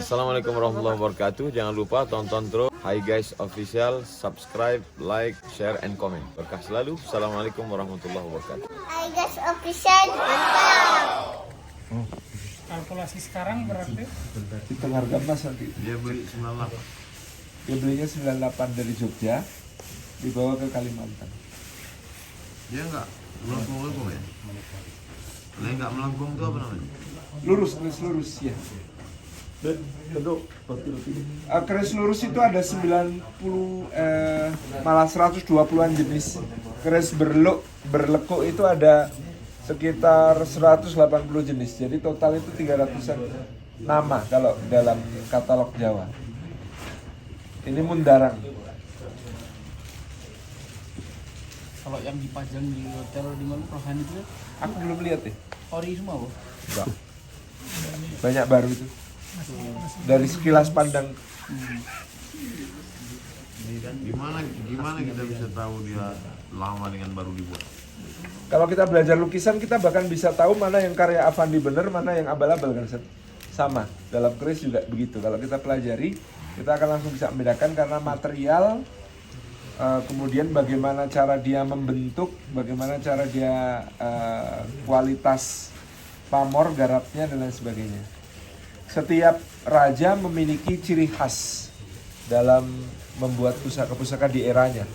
Assalamualaikum warahmatullahi wabarakatuh. Jangan lupa tonton terus Hi Guys Official, subscribe, like, share, and comment. Berkah selalu. Assalamualaikum warahmatullahi wabarakatuh. Hi Guys Official, mantap. Kalkulasi sekarang berarti Hitung harga mas nanti. Dia beli 98. Dia belinya 98 dari Jogja, dibawa ke Kalimantan. Dia enggak melengkung ya? Kalau enggak melengkung itu apa namanya? Keris lurus ya. Keris lurus itu ada 90 malah 120-an jenis. Keris berlekuk itu ada sekitar 180 jenis. Jadi total itu 300-an nama kalau dalam katalog Jawa. Ini mundarang. kalau yang dipajang di hotel di mana Rohani itu Aku belum lihat deh. ori semua, Bu. Enggak. Banyak baru itu. Dari sekilas pandang. Gimana kita bisa tahu dia lama dengan baru dibuat? Kalau kita belajar lukisan, kita bahkan bisa tahu mana yang karya Avandi bener, mana yang abal-abal kan. Sama, dalam keris juga begitu. Kalau kita pelajari, kita akan langsung bisa membedakan karena material, kemudian bagaimana cara dia membentuk, bagaimana cara dia kualitas pamor, garapnya, dan lain sebagainya. Setiap raja memiliki ciri khas dalam membuat pusaka-pusaka di eranya.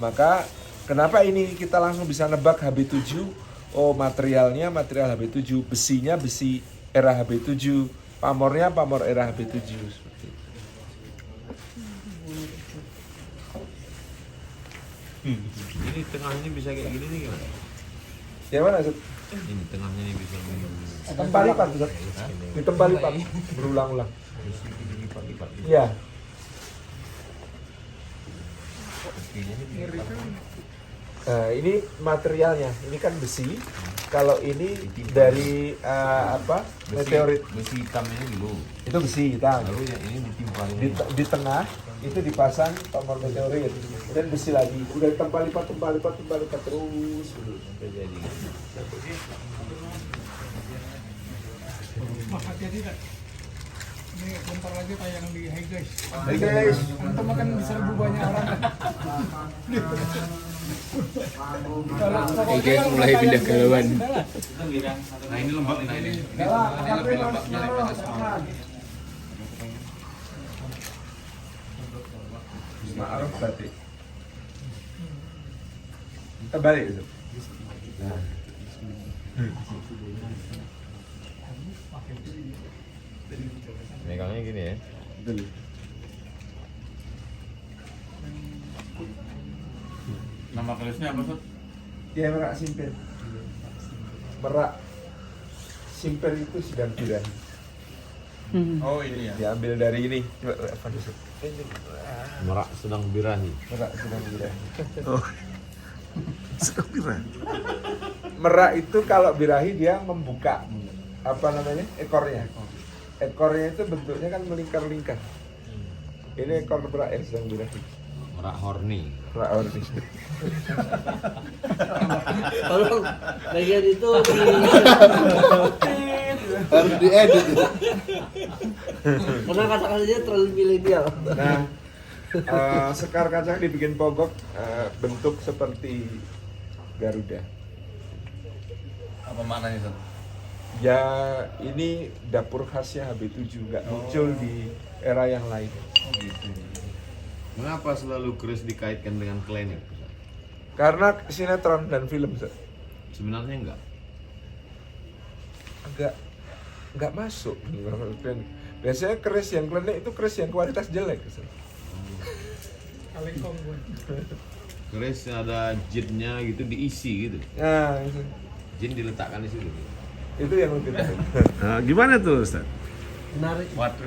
Maka kenapa ini kita langsung bisa nebak HB7? Oh, materialnya material HB7, besinya besi era HB7, pamornya pamor era HB7 seperti itu. Ini tengahnya bisa kayak gini nih gimana? Yang mana, Zat? Ini tengahnya nih bisa begini. Tempat lipat, Zat. Di tempat lipat, berulang-ulang. Iya. Ini materialnya, ini kan besi. Kalau ini dari meteorit. Besi hitamnya dulu. Itu besi hitam. Lalu yang ini ditimpa Di tengah itu dipasang pamor meteorit. Dan besi lagi. Udah tempal lipat terus. sampai jadi. Mas hati-hati tak? Ini bentar lagi tayang di Hi Guys. Hai guys. Antum akan diserbu banyak orang. Hey guys, mulai pindah ke lawan. Nah ini lembab, nah ini lebih lembabnya daripada semalam. Ma'aruf batik. Terbalik itu. Nah. Megangnya gini ya. Betul. Nama kerisnya apa, Sob? Ya, merak simpen. Merak simpen itu sedang birahi. Oh ini ya. Diambil dari ini. Merak sedang birahi. Merak sedang birahi. Oh. Sedang birahi. Merak itu kalau birahi dia membuka ekornya. Ekornya itu bentuknya kan melingkar-lingkar. Ini ekor merak yang sedang birahi. Merak horny. Merak horny. Tolong bagian itu Harus diedit. karena kata-katanya terlalu milenial. Nah, sekar kacang dibikin pogok bentuk seperti Garuda. Apa maknanya, Sob? Ya, ini dapur khasnya HB7, nggak muncul di era yang lain. Oh gitu. Mengapa selalu keris dikaitkan dengan klinik? Karena sinetron dan film, Zat. Sebenarnya enggak. Nggak masuk. Biasanya keris yang klinik itu keris yang kualitas jelek, Zat. Kalengkong, Bu. Keris ada jinnya gitu diisi gitu. Nah, itu, Jin diletakkan di situ. itu yang lebih baik. Nah, gimana tuh, Ustaz? Menarik. Waduh.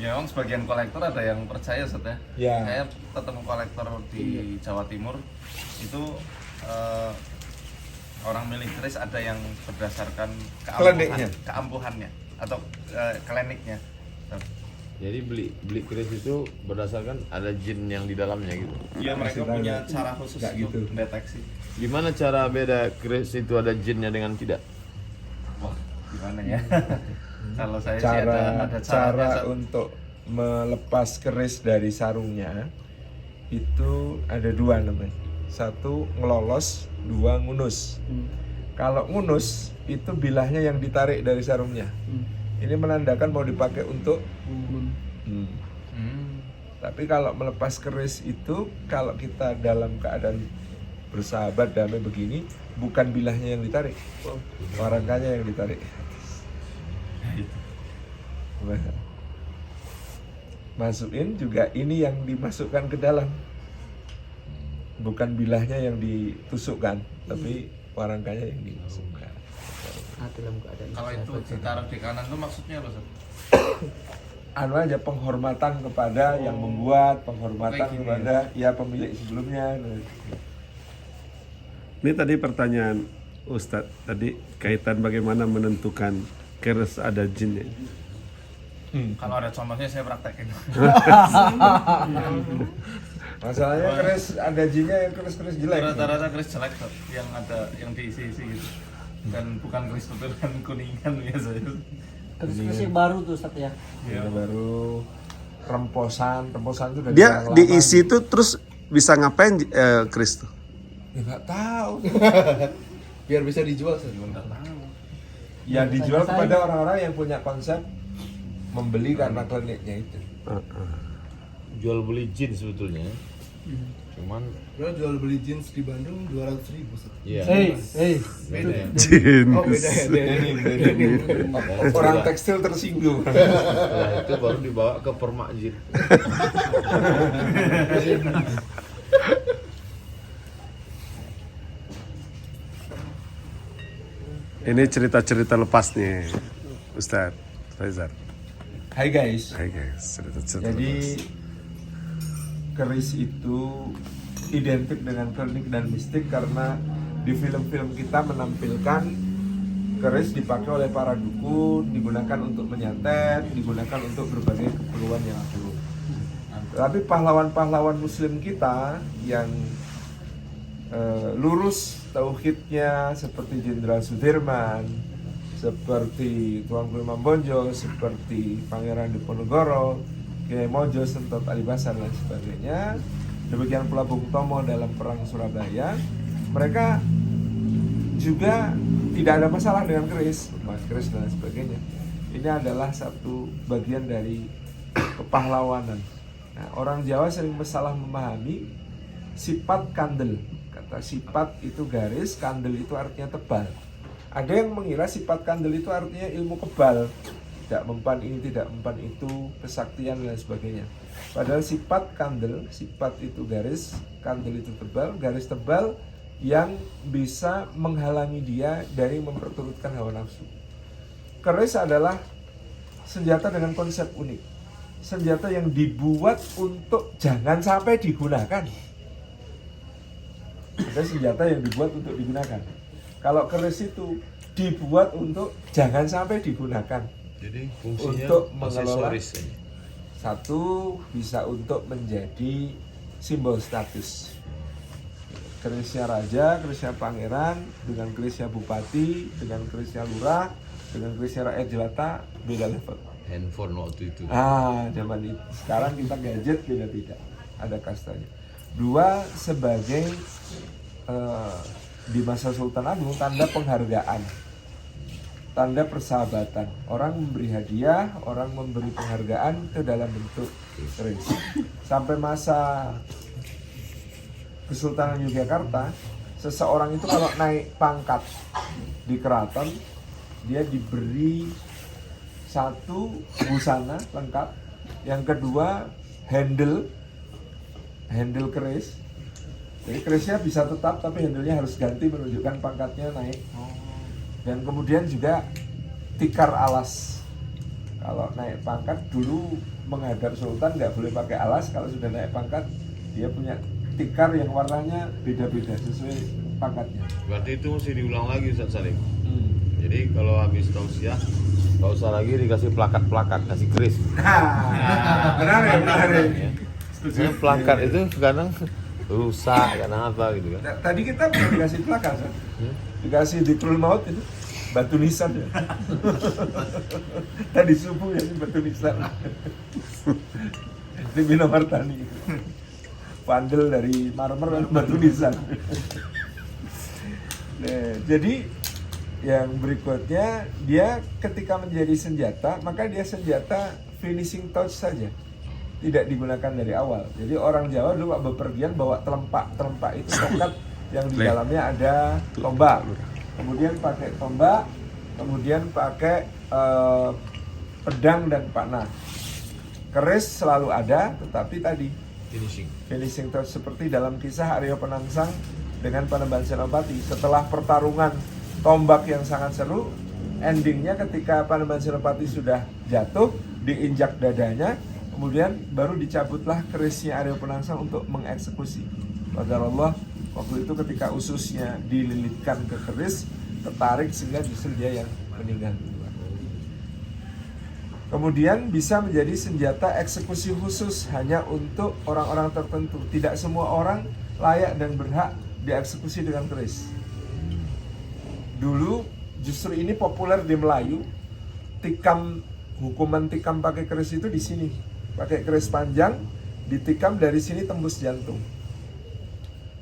Ya, memang sebagian kolektor ada yang percaya, Sob ya. Ya. Saya ketemu kolektor di Jawa Timur itu orang milih keris ada yang berdasarkan Kliniknya. keampuhannya atau kliniknya. Jadi beli keris itu berdasarkan ada jin yang di dalamnya gitu. Iya, mereka Masih punya banyak. cara khusus Nggak untuk gitu. mendeteksi. Gimana cara beda keris itu ada jinnya dengan tidak? Wah, gimana ya? Kalau saya sih ada cara caranya, Sat. untuk melepas keris dari sarungnya itu ada dua namanya. Satu ngelolos, dua ngunus. Kalau ngunus itu bilahnya yang ditarik dari sarungnya. Ini menandakan mau dipakai untuk Tapi kalau melepas keris itu, kalau kita dalam keadaan bersahabat damai begini, bukan bilahnya yang ditarik, warangkanya yang ditarik. Masukin juga ini yang dimasukkan ke dalam, bukan bilahnya yang ditusukkan, tapi warangkanya yang dimasukkan. dalam keadaan Kalau itu ditaruh di kanan itu maksudnya apa, Sat? Anu aja penghormatan kepada yang membuat, penghormatan Kayak gini. kepada ya pemilik sebelumnya. Ini tadi pertanyaan Ustadz tadi kaitan bagaimana menentukan keris ada jinnya. Kalau ada contohnya saya praktekin. Masalahnya keris ada jinnya yang keris jelek. Rata-rata keris jelek, Sat, yang ada yang diisi-isi gitu. Dan bukan keris betulan kuningan biasanya. keris yang baru tuh Ustaz ya. Yang baru remposan itu dari Dia orang lama. diisi itu terus bisa ngapain keris tuh? Ya nggak tahu. Biar bisa dijual saya. Ya dijual kepada orang-orang yang punya konsep membeli karena kliniknya itu. Jual beli jin sebetulnya. Cuman Lo jual beli jeans di Bandung 200.000 Ustaz. ya Beda ya. Jin. Oh beda ya. Orang tekstil tersinggung. setelah itu baru dibawa ke permak jin. Ini cerita-cerita lepasnya Ustadz Faizal. Hai guys. Hai guys, cerita-cerita Jadi lepas. keris itu identik dengan klinik dan mistik karena di film-film kita menampilkan keris dipakai oleh para dukun, digunakan untuk menyantet, digunakan untuk berbagai keperluan yang buruk. Tapi pahlawan-pahlawan muslim kita yang lurus tauhidnya seperti Jenderal Sudirman, seperti Tuanku Imam Bonjol, seperti Pangeran Diponegoro, Kiai Mojo, Sentot Alibasan dan sebagainya. Demikian pula Bung Tomo dalam perang Surabaya. Mereka juga tidak ada masalah dengan keris, keris dan sebagainya. Ini adalah satu bagian dari kepahlawanan. Nah, orang Jawa sering salah memahami sifat kandel. Kata sifat itu garis, kandel itu artinya tebal. Ada yang mengira sifat kandel itu artinya ilmu kebal, tidak mempan ini, tidak mempan itu, kesaktian dan sebagainya. Padahal sifat kandel, sifat itu garis, kandel itu tebal, garis tebal yang bisa menghalangi dia dari memperturutkan hawa nafsu. Keris adalah senjata dengan konsep unik, senjata yang dibuat untuk jangan sampai digunakan. Ada senjata yang dibuat untuk digunakan. Kalau keris itu dibuat untuk jangan sampai digunakan. Jadi fungsinya Untuk mengelola. aksesoris aja. Satu, bisa untuk menjadi simbol status. Kerisnya raja, kerisnya pangeran, dengan kerisnya bupati, dengan kerisnya lurah, dengan kerisnya rakyat jelata, beda level. Handphone waktu itu. Zaman itu. Sekarang kita gadget beda tidak. Ada kastanya. Dua, sebagai di masa Sultan Agung tanda penghargaan, tanda persahabatan. Orang memberi hadiah, orang memberi penghargaan itu dalam bentuk keris. Sampai masa Kesultanan Yogyakarta, seseorang itu kalau naik pangkat di keraton, dia diberi satu busana lengkap, yang kedua handle keris. Jadi kerisnya bisa tetap tapi handle-nya harus ganti menunjukkan pangkatnya naik. Dan kemudian juga tikar alas. Kalau naik pangkat dulu menghadap sultan nggak boleh pakai alas. Kalau sudah naik pangkat dia punya tikar yang warnanya beda-beda sesuai pangkatnya. Berarti itu mesti diulang lagi Ustaz Salim. Jadi kalau habis tausiah nggak usah lagi dikasih plakat-plakat, kasih keris. Benar ya, benar ya. Sebenarnya plakat itu kadang rusak, kadang apa gitu kan. Nah, tadi kita belum dikasih plakat, kan? Dikasih Dzikrul Maut itu. batu nisan ya. Tadi subuh ya batu nisan. Ini Bino Martani. Pandel dari marmer dan batu nisan. Nah, jadi yang berikutnya, dia ketika menjadi senjata, maka dia senjata finishing touch saja, tidak digunakan dari awal. Jadi orang Jawa dulu waktu bepergian bawa telempak itu tongkat yang di dalamnya ada tombak. Kemudian pakai tombak, kemudian pakai pedang dan panah. Keris selalu ada, tetapi tadi finishing touch seperti dalam kisah Aryo Penangsang dengan Panembahan Senopati. Setelah pertarungan tombak yang sangat seru, endingnya ketika Panembahan Senopati sudah jatuh, diinjak dadanya, kemudian baru dicabutlah kerisnya Aryo Penangsang untuk mengeksekusi. Qadarullah, waktu itu ketika ususnya dililitkan ke keris, tertarik sehingga justru dia yang meninggal. Kemudian bisa menjadi senjata eksekusi khusus hanya untuk orang-orang tertentu. Tidak semua orang layak dan berhak dieksekusi dengan keris. Dulu justru ini populer di Melayu. Hukuman tikam pakai keris itu di sini. Pakai keris panjang, ditikam dari sini tembus jantung.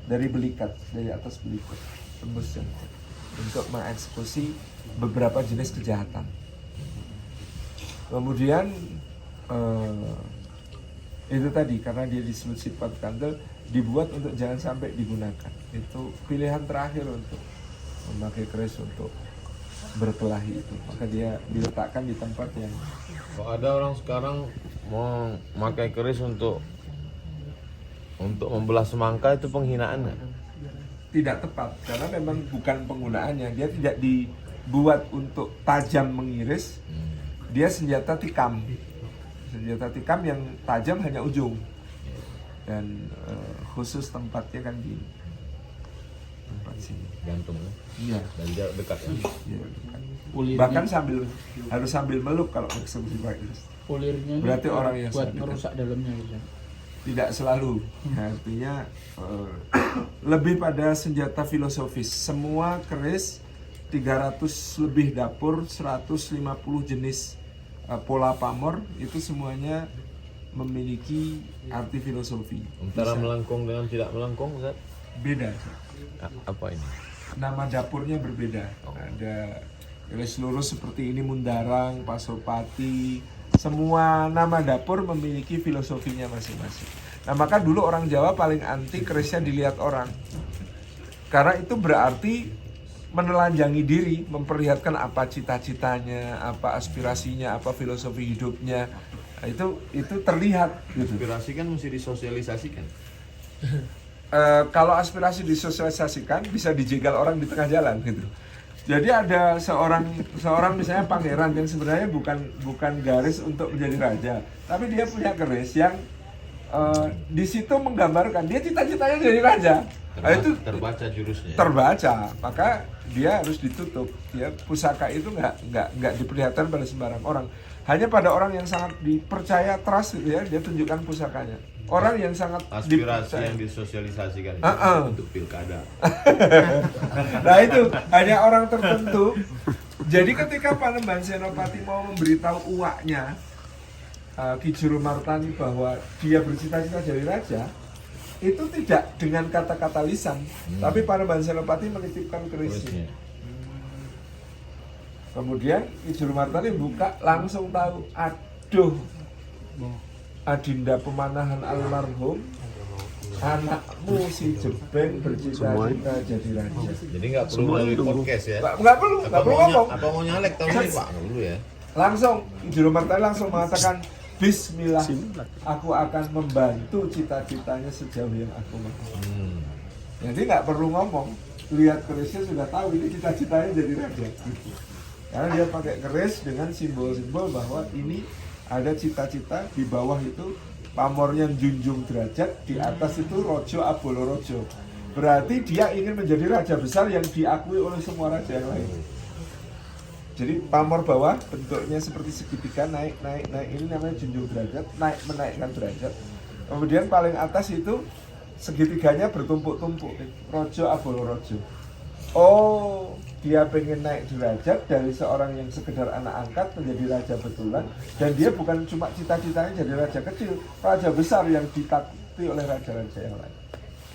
Dari belikat, dari atas belikat, tembus jantung. Untuk mengeksekusi beberapa jenis kejahatan. Kemudian itu tadi, karena dia disebut sifat kandel, dibuat untuk jangan sampai digunakan. Itu pilihan terakhir untuk memakai keris untuk berkelahi itu. Maka dia diletakkan di tempat yang... Kalau ada orang sekarang mau memakai keris untuk membelah semangka, itu penghinaan nggak? Tidak tepat, karena memang bukan penggunaannya. Dia tidak dibuat untuk tajam mengiris. Dia senjata tikam. Senjata tikam yang tajam hanya ujung. Dan khusus tempatnya kan di tempat sini. Jantung ya? Iya. Dan jarak dekat ya? Iya, dekat. Ulirnya, Bahkan harus sambil meluk kalau eksekusi pakai keris. ulirnya ini Berarti orang yang buat sadar. merusak dalamnya gitu. Tidak selalu. Artinya lebih pada senjata filosofis. Semua keris 300 lebih dapur, 150 jenis pola pamor, itu semuanya memiliki arti filosofi. Antara Bisa. melengkung dengan tidak melengkung, Ustaz? Beda. Apa ini? Nama dapurnya berbeda. Ada keris lurus seperti ini, Mundarang, Pasopati. Semua nama dapur memiliki filosofinya masing-masing. Nah, maka dulu orang Jawa paling anti kerisnya dilihat orang. Karena itu berarti menelanjangi diri, memperlihatkan apa cita-citanya, apa aspirasinya, apa filosofi hidupnya. Nah, itu terlihat gitu. Aspirasi kan mesti disosialisasikan. Kalau aspirasi disosialisasikan bisa dijegal orang di tengah jalan gitu. Jadi ada seorang misalnya pangeran yang sebenarnya bukan garis untuk menjadi raja, tapi dia punya keris yang di situ menggambarkan dia cita-citanya jadi raja. Nah, itu terbaca jurusnya. Terbaca, maka dia harus ditutup. Ya, pusaka itu nggak diperlihatkan pada sembarang orang. Hanya pada orang yang sangat dipercaya, trust gitu ya, dia tunjukkan pusakanya. Orang yang sangat aspirasi yang disosialisasikan untuk pilkada. Nah itu hanya orang tertentu. Jadi ketika Panembahan Senopati mau memberitahu uaknya Ki Juru Martani bahwa dia bercita-cita jadi raja, itu tidak dengan kata-kata lisan, tapi Panembahan Senopati menitipkan kerisnya. Kemudian Ki Juru Martani buka, langsung tahu, aduh, Adinda Pemanahan almarhum, anakmu si Jebeng bercita-cita jadi raja. Jadi nggak perlu melalui podcast ya? Nggak perlu ngomong. Apa mau nyalek tahun ini Pak? Nggak perlu ya? Langsung Ki Juru Martani langsung mengatakan, Bismillah, aku akan membantu cita-citanya sejauh yang aku mampu. Jadi nggak perlu ngomong, lihat kerisnya sudah tahu ini cita-citanya jadi raja. Karena dia pakai keris dengan simbol-simbol bahwa ini ada cita-cita, di bawah itu pamornya junjung derajat, di atas itu rojo abolo rojo. Berarti dia ingin menjadi raja besar yang diakui oleh semua raja yang lain. Jadi pamor bawah bentuknya seperti segitiga, naik, ini namanya junjung derajat, menaikkan derajat. Kemudian paling atas itu segitiganya bertumpuk-tumpuk, rojo abolo rojo. oh dia pengen naik derajat dari seorang yang sekedar anak angkat menjadi raja betulan, dan dia bukan cuma cita-citanya jadi raja kecil, raja besar yang ditakuti oleh raja-raja yang lain.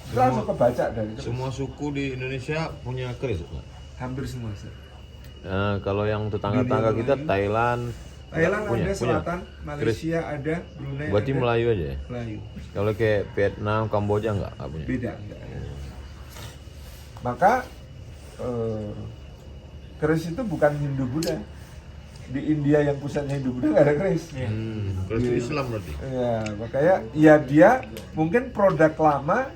Itu langsung kebaca dari itu. Semua suku di Indonesia punya keris. Hampir semua sih. Nah, kalau yang tetangga-tetangga kita Thailand Ada, Selatan, Malaysia ada, Brunei berarti ada. Melayu aja ya? Melayu. Kalau kayak Vietnam, Kamboja nggak punya? Beda, enggak. Maka keris itu bukan Hindu Buddha. Di India yang pusatnya Hindu Buddha nggak ada keris. Keris itu Islam berarti? Ya, makanya ya dia mungkin produk lama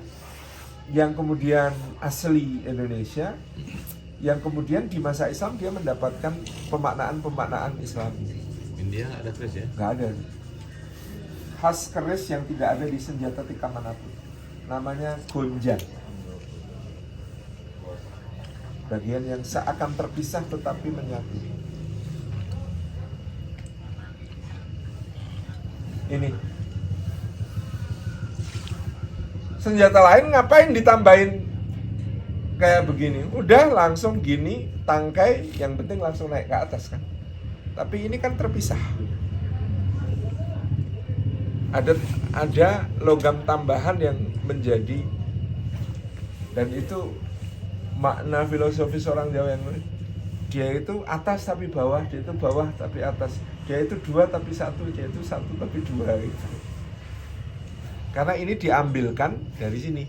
yang kemudian asli Indonesia, yang kemudian di masa Islam dia mendapatkan pemaknaan Islami. India nggak ada keris ya? Nggak ada. Khas keris yang tidak ada di senjata tikar manapun. Namanya gonjang. Bagian yang seakan terpisah tetapi menyatu. Ini. Senjata lain ngapain ditambahin kayak begini? Udah langsung gini, tangkai, yang penting langsung naik ke atas kan. Tapi ini kan terpisah. Ada logam tambahan yang menjadi, dan itu makna filosofi seorang Jawa yang dia itu atas tapi bawah, dia itu bawah tapi atas, dia itu dua tapi satu, dia itu satu tapi dua gitu. Karena ini diambilkan dari sini.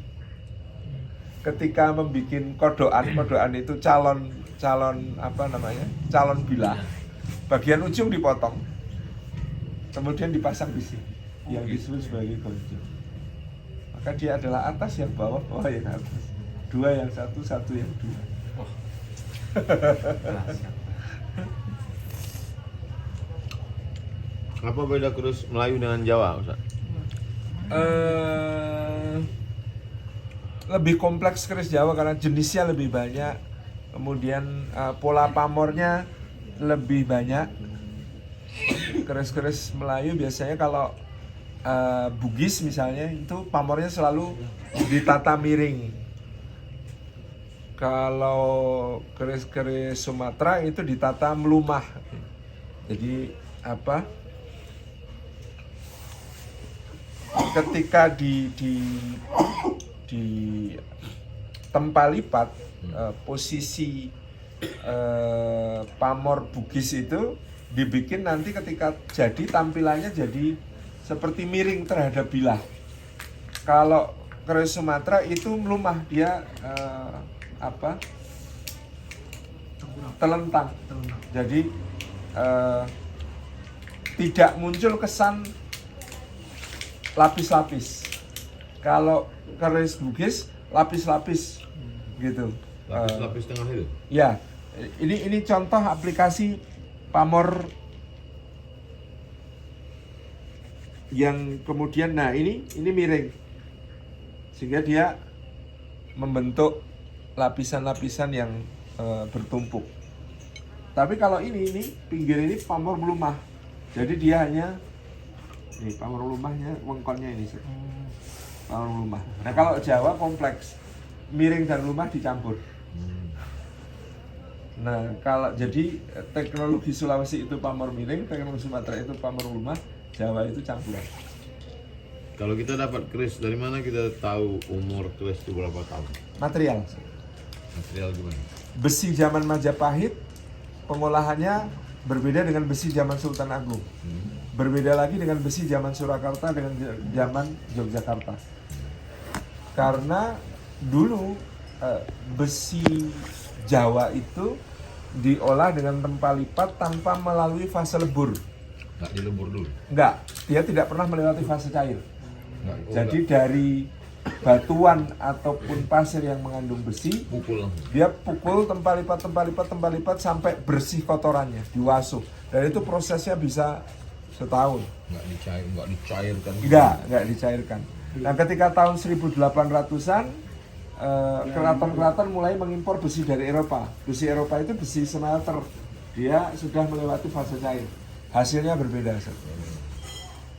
Ketika membuat kodokan itu calon apa namanya, calon bilah, bagian ujung dipotong, kemudian dipasang di sini, yang disebut sebagai gonjang. Maka dia adalah atas yang bawah, bawah yang atas, dua yang satu, satu yang dua. Apa beda keris Melayu dengan Jawa, Ustaz? Lebih kompleks keris Jawa karena jenisnya lebih banyak, kemudian pola pamornya lebih banyak. Keris-keris Melayu biasanya kalau Bugis misalnya itu pamornya selalu ditata miring. Kalau keris-keris Sumatera itu ditata melumah. Jadi apa? Ketika di tempat lipat posisi pamor Bugis itu dibikin nanti ketika jadi tampilannya jadi seperti miring terhadap bilah. Kalau keris Sumatera itu melumah, dia telentang. Jadi tidak muncul kesan lapis-lapis. Kalau keris Bugis lapis-lapis gitu. Lapis tengah itu? Ya, ini contoh aplikasi pamor yang kemudian, nah ini miring sehingga dia membentuk lapisan-lapisan yang bertumpuk. Tapi kalau ini pinggir ini pamor melumah, jadi dia hanya ini pamor melumahnya, wengkonnya ini pamor melumah. Nah kalau Jawa kompleks, miring dan lumah dicampur. Nah kalau jadi teknologi Sulawesi itu pamor miring, teknologi Sumatera itu pamor lumah, Jawa itu campuran. Kalau kita dapat keris, dari mana kita tahu umur keris itu berapa tahun? Material. Material gimana? Besi zaman Majapahit pengolahannya berbeda dengan besi zaman Sultan Agung. Berbeda lagi dengan besi zaman Surakarta dengan zaman Yogyakarta. Karena dulu besi Jawa itu diolah dengan tempat lipat tanpa melalui fase lebur. Nggak dilebur dulu? Enggak, dia tidak pernah melewati fase cair. Jadi dari batuan ataupun pasir yang mengandung besi, pukul dia pukul tempat lipat sampai bersih kotorannya, diwasuh. Dan itu prosesnya bisa setahun. Nggak dicairkan? Nggak dicairkan. Nah ketika tahun 1800-an, keraton-keraton mulai mengimpor besi dari Eropa. Besi Eropa itu besi smelter, dia sudah melewati fase cair. Hasilnya berbeda,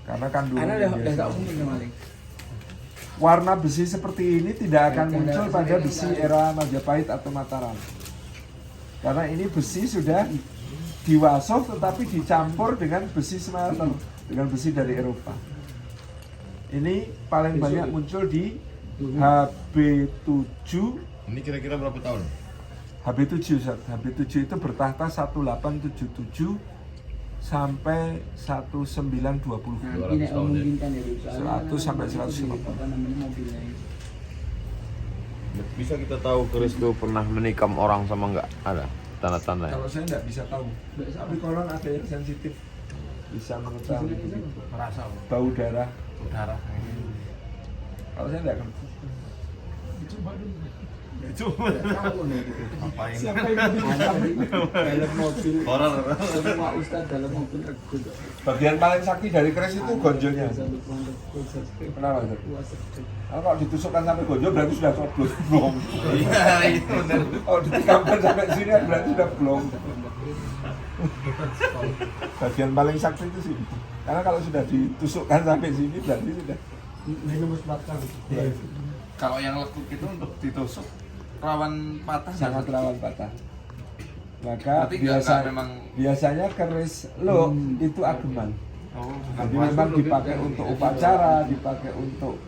karena kandungan udah nggak mungkin kembali. warna besi seperti ini tidak akan muncul pada besi era Majapahit atau Mataram. Karena ini besi sudah diwasoh tetapi dicampur dengan besi smelter, dengan besi dari Eropa. Ini paling banyak muncul di HB7. Ini kira-kira berapa tahun? HB7, Ustaz. HB7 itu bertahta 1877 sampai 1920. 200 tahun ya. 100 sampai 150. Apa namanya mobilnya? Bisa kita tahu keris itu pernah menikam orang sama nggak? Ada tanda-tanda ya? Kalau saya nggak bisa tahu, tapi konon ada yang sensitif, bisa mengetahui Merasa bau darah. darah. Kalau saya nggak ngerti. Ngapain? Dalam mobil. Horor. Semua ustadz dalam mobil aku. Bagian paling sakti dari keris itu gonjolnya. Kenapa, Ustaz? Karena kalau ditusukkan sampai gonjol berarti sudah coblos blong. Iya, itu benar. Kalau ditikamkan sampai sini berarti sudah blong. Bagian paling sakti itu sih. Karena kalau sudah ditusukkan sampai sini berarti sudah. Kalau yang lekuk itu untuk ditusuk rawan patah. Sangat rawan patah. Maka Berarti nggak memang. biasanya keris lo itu ageman. Oh, Jadi memang dipakai untuk upacara, dipakai untuk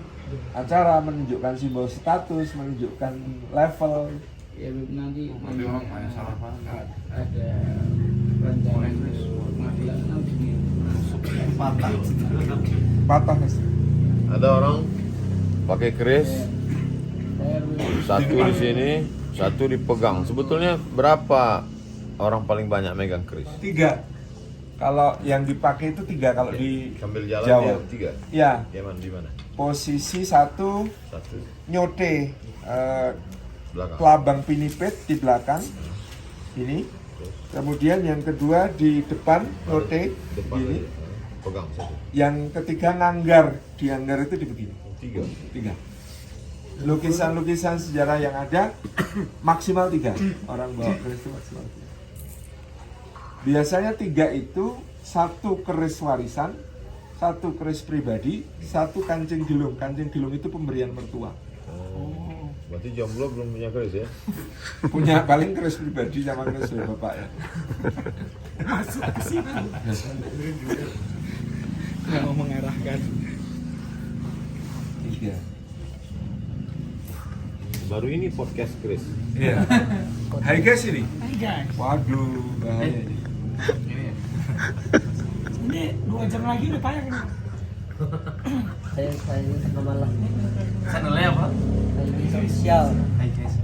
acara, menunjukkan simbol status, menunjukkan level. Ya nanti berarti orang banyak salah paham. ada rencana Patah. Patah, Mas. Ada orang pakai keris, satu di sini, satu dipegang. Sebetulnya berapa orang paling banyak megang keris? 3. Kalau yang dipakai itu 3 kalau di Sambil jalan Jawa. dia 3. Ya, Gimana di mana? posisi 1 Satu nyote belakang. kelabang pinipit di belakang ini. Kemudian yang kedua di depan nyote Depan ini. aja. Pegang satu. Yang ketiga nganggar, di anggar itu di begini. 3. 3. Lukisan-lukisan sejarah yang ada maksimal 3 orang bawa keris itu maksimal 3. Biasanya 3 itu 1 keris warisan, 1 keris pribadi, 1 kancing gelung. Kancing gelung itu pemberian mertua. Oh. Berarti jomblo belum punya keris ya? Punya paling keris pribadi sama keris dari bapak ya. mau mengarahkan. 3. Baru ini podcast keris. Iya. Hai guys ini. Hai guys. Waduh, bahaya ini. Ini ya. Ini 2 jam lagi udah payah ini. Saya malah. Channelnya apa? Saya sosial. Hai guys.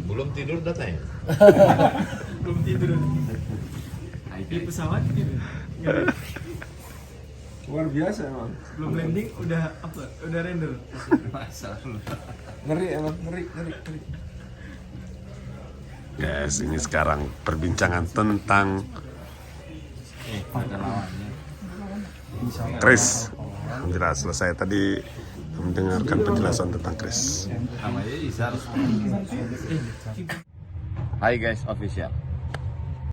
Belum tidur datang ya? Belum tidur. Hai Di guys. pesawat gitu. Luar biasa emang. Belum landing udah upload, udah render. Masa lu. Ngeri emang, ngeri. Guys, ini sekarang perbincangan tentang Ada lawannya. keris. Jelas selesai tadi mendengarkan penjelasan tentang keris. Namanya Izar. Hai guys official.